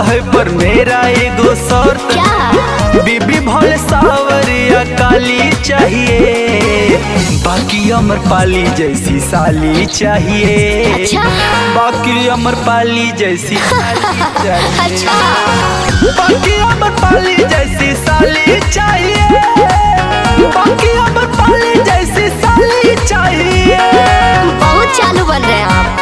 कहे पर मेरा एगो शर्त क्या? बीबी भोले सावरिया काली चाहिए, बाकी अमर पाली जैसी साली चाहिए। अच्छा? बाकी अमर पाली जैसी साली चाहिए। अच्छा। बाकी अमर पाली जैसी साली चाहिए। बाकी अमर पाली जैसी साली चाहिए। बहुत चालू बन रहे हैं आप।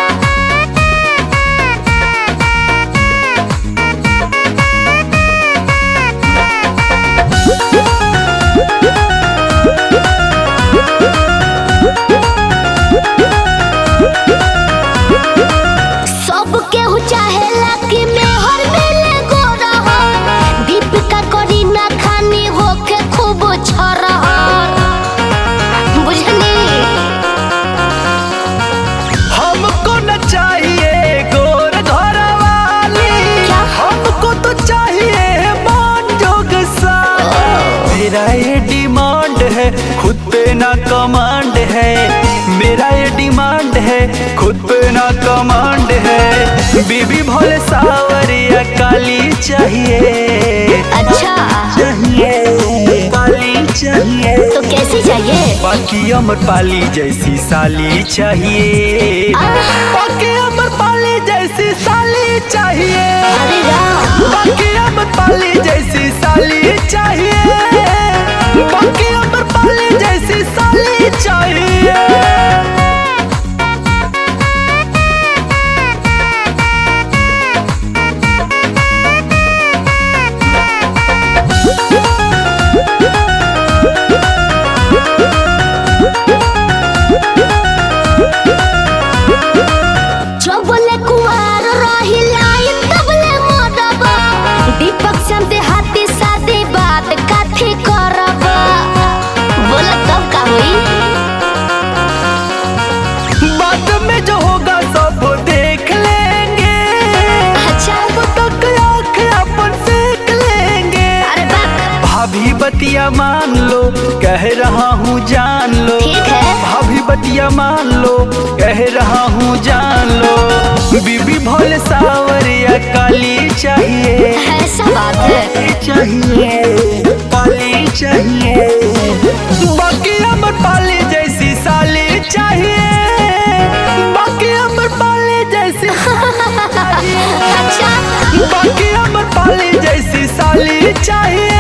मेरा ये डिमांड है, खुद पे ना कमांड है। मेरा ये डिमांड है, खुद पे ना कमांड है। बीबी भोले सावरिया काली चाहिए। अच्छा चाहिए, काली चाहिए। तो कैसी चाहिए? बाकी अमर पाली जैसी साली चाहिए। बाकी अमर पाली जैसी साली चाहिए। अरे राम। बाकी अमर पाली जैसी साली चाहिए। बाकी अमर पाली जैसी साली चाहिए। जो बोले कुंवार रही लाइन तबले मरबा, दीपक संते हाथी शादी बात काठी करबा। बोला तब का हुई? बाद में जो होगा सब देख लेंगे। अच्छा। अब तक आँख अपन सेक लेंगे। अरे बाप। भाभी बतिया मान लो, कह रहा हूँ जान लो। ठीक है। भाभी बतिया मान लो, कह रहा हूँ जान लो। बीबी भोले सावरिया काली चाहिए। ऐसा बात है। चाहिए, काली चाहिए। बाकी अमर पाली जैसी साली चाहिए। बाकी अमर पाली जैसी अच्छा। बाकी अमर पाली जैसी साली चाहिए।